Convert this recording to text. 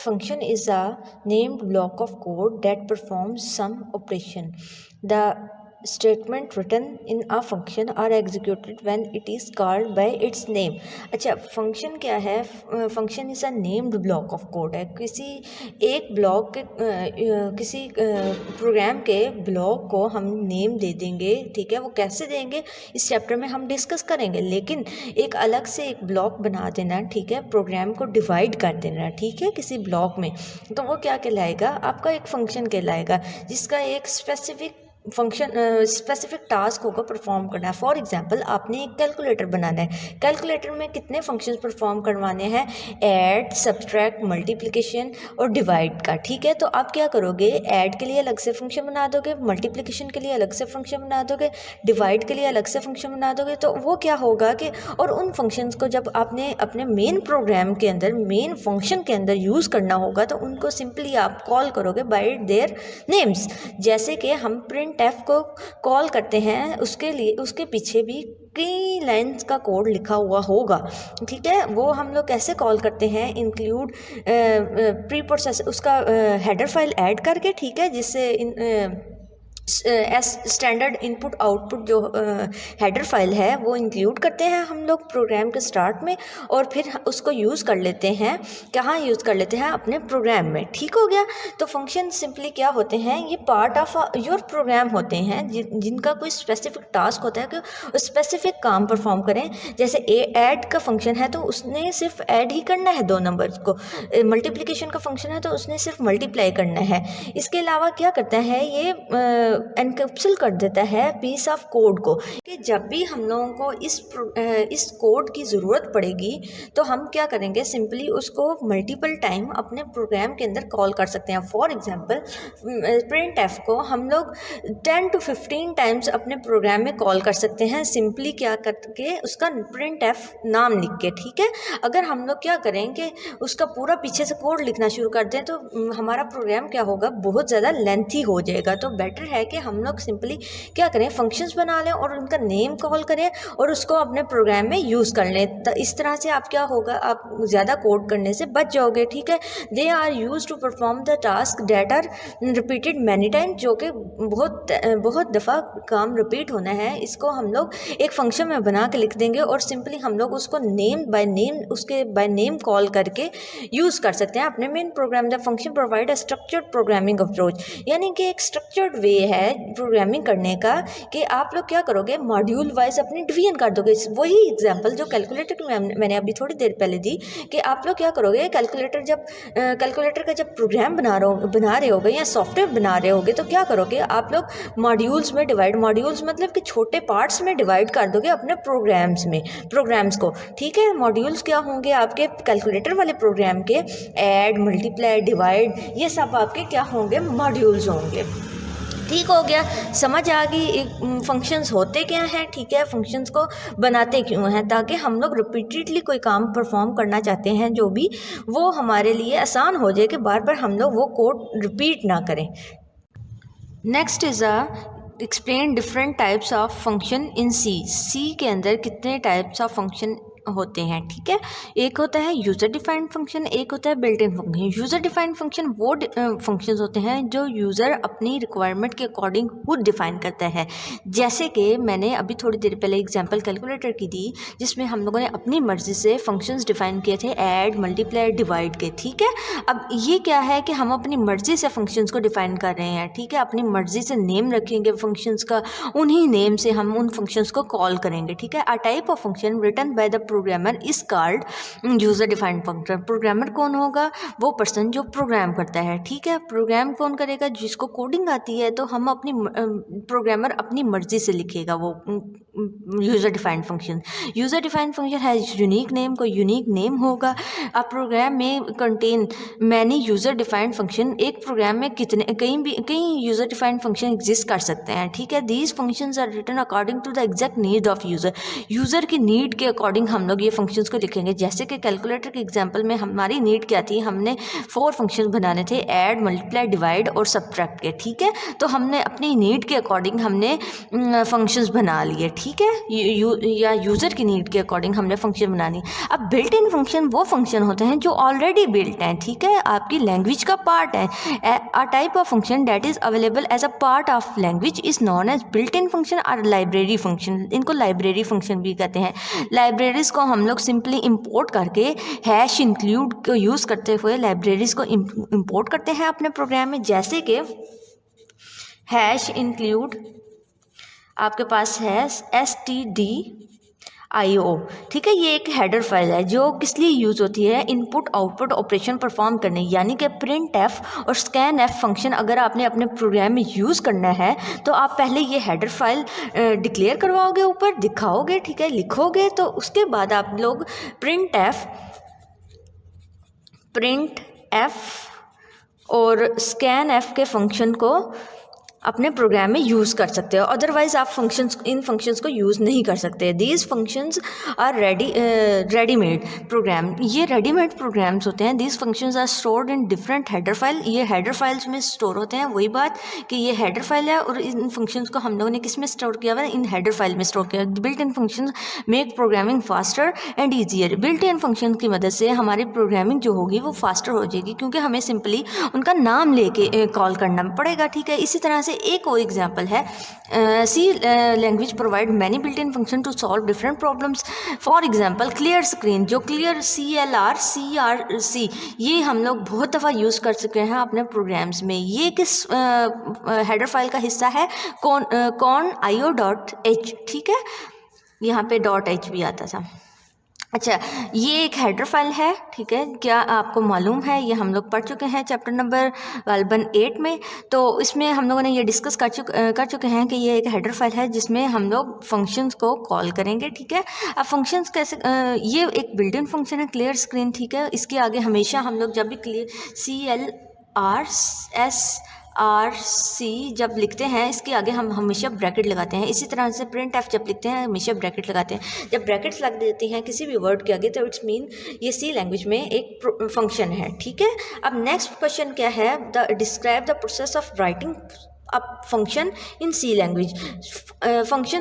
Function is a named block of code that performs some operation. The statement written in a function are executed when it is called by its name. अच्छा, function क्या है? Function is a named block of code है। किसी एक block के किसी programme के block को हम नेम दे देंगे, ठीक है। वो कैसे देंगे इस चैप्टर में हम डिस्कस करेंगे, लेकिन एक अलग से एक ब्लॉक बना देना, ठीक है। प्रोग्राम को डिवाइड कर देना, ठीक है, किसी ब्लॉक में, तो वो क्या कहलाएगा? आपका एक फंक्शन कहलाएगा, जिसका एक स्पेसिफिक टास्क होगा परफॉर्म करना है। फॉर एग्जांपल, आपने एक कैलकुलेटर बनाना है। कैलकुलेटर में कितने फंक्शंस परफॉर्म करवाने हैं? ऐड, सब्ट्रैक्ट, मल्टीप्लिकेशन और डिवाइड का, ठीक है। तो आप क्या करोगे? ऐड के लिए अलग से फंक्शन बना दोगे, मल्टीप्लिकेशन के लिए अलग से फंक्शन बना दोगे, डिवाइड के लिए अलग से फंक्शन बना दोगे। तो वो क्या होगा कि और उन फंक्शंस को जब आपने अपने मेन प्रोग्राम के अंदर, मेन फंक्शन के अंदर यूज़ करना होगा, तो उनको सिंपली आप कॉल करोगे बाय देयर नेम्स। जैसे कि हम प्रिंट एफ को कॉल करते हैं, उसके लिए उसके पीछे भी कई लाइन्स का कोड लिखा हुआ होगा, ठीक है। वो हम लोग कैसे कॉल करते हैं? इंक्लूड प्री प्रोसेस, उसका हेडर फाइल ऐड करके, ठीक है, जिससे स्टैंडर्ड इनपुट आउटपुट जो हेडर फाइल है वो इंक्लूड करते हैं हम लोग प्रोग्राम के स्टार्ट में, और फिर उसको यूज़ कर लेते हैं। कहाँ यूज़ कर लेते हैं? अपने प्रोग्राम में, ठीक हो गया। तो फंक्शन सिंपली क्या होते हैं? ये पार्ट ऑफ योर प्रोग्राम होते हैं, जिनका कोई स्पेसिफिक टास्क होता है कि स्पेसिफिक काम परफॉर्म करें। जैसे ऐड का फंक्शन है तो उसने सिर्फ ऐड ही करना है 2 नंबर को, मल्टीप्लिकेशन का फंक्शन है तो उसने सिर्फ मल्टीप्लाई करना है। इसके अलावा क्या करता है? ये एनकैप्सूल कर देता है पीस ऑफ कोड को, कि जब भी हम लोगों को इस कोड की ज़रूरत पड़ेगी तो हम क्या करेंगे? सिंपली उसको मल्टीपल टाइम अपने प्रोग्राम के अंदर कॉल कर सकते हैं। फॉर एग्जांपल, प्रिंट एफ को हम लोग 10 to 15 टाइम्स अपने प्रोग्राम में कॉल कर सकते हैं, सिंपली क्या करके उसका प्रिंट एफ नाम लिख के, ठीक है। अगर हम लोग क्या करेंगे, उसका पूरा पीछे से कोड लिखना शुरू कर दें तो हमारा प्रोग्राम क्या होगा? बहुत ज़्यादा लेंथी हो जाएगा। तो बेटर है कि हम लोग सिंपली क्या करें? फंक्शंस बना लें और उनका नेम कॉल करें और उसको अपने प्रोग्राम में यूज़ कर लें। तो इस तरह से आप क्या होगा? आप ज़्यादा कोड करने से बच जाओगे, ठीक है। They are use to perform the task that are repeated many time, जो कि बहुत दफ़ा काम रिपीट होना है। इसको हम लोग एक फंक्शन में बना के लिख देंगे और सिंपली हम लोग उसको नेम बाय नेम, उसके बाय नेम कॉल करके यूज़ कर सकते हैं अपने main program. The function provide a structured programming approach, यानी कि एक स्ट्रक्चर्ड वे है प्रोग्रामिंग करने का, कि आप लोग क्या करोगे? मॉड्यूल वाइज अपनी डिवीजन कर दोगे। वही एग्जांपल जो कैलकुलेटर की मैंने अभी थोड़ी देर पहले दी, कि आप लोग क्या करोगे? कैलकुलेटर का जब प्रोग्राम बना रहे होगे या सॉफ्टवेयर बना रहे होगे, तो क्या करोगे? आप लोग मॉड्यूल्स में मॉड्यूल्स मतलब कि छोटे पार्ट्स में डिवाइड कर दोगे अपने प्रोग्राम्स को, ठीक है। मॉड्यूल्स क्या होंगे? आपके कैलकुलेटर वाले प्रोग्राम के ऐड, मल्टीप्लाई, डिवाइड, ये सब आपके क्या होंगे? मॉड्यूल्स होंगे, ठीक हो गया। समझ आ गई फंक्शंस होते क्या हैं, ठीक है। फंक्शंस को बनाते क्यों हैं? ताकि हम लोग रिपीटेडली कोई काम परफॉर्म करना चाहते हैं, जो भी, वो हमारे लिए आसान हो जाए कि बार बार हम लोग वो कोड रिपीट ना करें। Next is explain different types of function in C के अंदर कितने टाइप्स ऑफ फंक्शन होते हैं, ठीक है। एक होता है यूज़र डिफाइंड फंक्शन, एक होता है built in function. User defined function वो फंक्शंस होते हैं जो यूज़र अपनी रिक्वायरमेंट के अकॉर्डिंग खुद डिफाइन करता है। जैसे कि मैंने अभी थोड़ी देर पहले एग्जांपल कैलकुलेटर की दी, जिसमें हम लोगों ने अपनी मर्ज़ी से फंक्शंस डिफाइन किए थे, ऐड, मल्टीप्लाई, डिवाइड के, ठीक है। अब ये क्या है कि हम अपनी मर्ज़ी से फंक्शंस को डिफाइन कर रहे हैं, ठीक है। अपनी मर्ज़ी से नेम रखेंगे फंक्शंस का, उन्हीं नेम से हम उन फंक्शंस को कॉल करेंगे, ठीक है। A type of function written by the programmer is called user defined function. Programmer कौन होगा? वो पर्सन जो प्रोग्राम करता है, ठीक है। प्रोग्राम कौन करेगा? जिसको कोडिंग आती है। तो हम अपनी प्रोग्रामर अपनी मर्जी से लिखेगा वो user defined function. User defined function has unique name, कोई यूनिक नेम होगा। अब प्रोग्राम में contain many user defined function, एक प्रोग्राम में कई यूजर डिफाइंड फंक्शन एग्जिस्ट कर सकते हैं, ठीक है। These functions are written according to the exact need of user. User की नीड के अकॉर्डिंग हम हम लोग ये फंक्शंस को लिखेंगे। जैसे कि कैलकुलेटर के एग्जांपल में हमारी नीड क्या थी, हमने 4 फंक्शंस बनाने थे, ऐड, मल्टीप्लाई, डिवाइड और सब्ट्रैक्ट के, ठीक है। तो हमने अपनी नीड के अकॉर्डिंग हमने फंक्शंस बना लिए, ठीक है, या यूज़र की नीड के अकॉर्डिंग हमने फंक्शन बना लिए। अब बिल्ट इन फंक्शन वो फंक्शन होते हैं जो ऑलरेडी बिल्ट हैं, ठीक है, आपकी लैंग्वेज का पार्ट है। A type of function that is available as a part of language is known as built in function और लाइब्रेरी फंक्शन। इनको लाइब्रेरी फंक्शन भी कहते हैं। लाइब्रेरीज को हम लोग सिंपली इंपोर्ट करके हैश इंक्लूड को यूज़ करते हुए लाइब्रेरीज को इंपोर्ट करते हैं अपने प्रोग्राम में। जैसे कि हैश इंक्लूड आपके पास है stdio, ठीक है, ये एक हेडर फाइल है जो किस लिए यूज़ होती है, इनपुट आउटपुट ऑपरेशन परफॉर्म करने, यानी कि प्रिंट एफ और स्कैन एफ फंक्शन अगर आपने अपने प्रोग्राम में यूज़ करना है तो आप पहले ये हेडर फाइल डिक्लेयर करवाओगे, ऊपर दिखाओगे, ठीक है, लिखोगे, तो उसके बाद आप लोग प्रिंट एफ और स्कैन एफ के फंक्शन को अपने प्रोग्राम में यूज़ कर सकते हो। अदरवाइज़ आप इन फंक्शंस को यूज़ नहीं कर सकते। These functions are readymade program, ये रेडीमेड प्रोग्राम्स होते हैं। These functions are stored in different header file, ये हेडर फाइल्स में स्टोर होते हैं। वही बात कि ये हेडर फाइल है और इन फंक्शंस को हम लोगों ने किस में स्टोर किया हुआ है, इन हेडर फाइल में स्टोर किया। Built in function make programming faster and easier. Built in function की मदद से हमारी प्रोग्रामिंग जो होगी वो फास्टर हो जाएगी, क्योंकि हमें सिंपली उनका नाम लेके कॉल करना पड़ेगा, ठीक है। इसी तरह से एक और एग्जांपल है, C language provide many built in function to solve different problems. For example clear screen, जो क्लियर CLRC, ये हम लोग बहुत दफ़ा यूज़ कर चुके हैं अपने प्रोग्राम्स में। ये किस हेडर फाइल का हिस्सा है, कॉन io.h, ठीक है, यहाँ पे .h भी आता था। अच्छा, ये एक हेडर फाइल है, ठीक है, क्या आपको मालूम है, ये हम लोग पढ़ चुके हैं चैप्टर नंबर गालबन 8 में। तो इसमें हम लोगों ने ये डिस्कस कर चुके हैं कि ये एक हेडर फाइल है जिसमें हम लोग फंक्शंस को कॉल करेंगे, ठीक है। अब फंक्शंस कैसे, ये एक बिल्ट इन फंक्शन है क्लियर स्क्रीन, ठीक है। इसके आगे हमेशा हम लोग जब भी क्लियर CLRC जब लिखते हैं, इसके आगे हम हमेशा ब्रैकेट लगाते हैं। इसी तरह से प्रिंट एफ जब लिखते हैं हमेशा ब्रैकेट लगाते हैं। जब ब्रैकेट्स लग देती हैं किसी भी वर्ड के आगे तो इट्स मीन ये सी लैंग्वेज में एक फंक्शन है, ठीक है। अब नेक्स्ट क्वेश्चन क्या है, describe the process of writing a function in C language. Function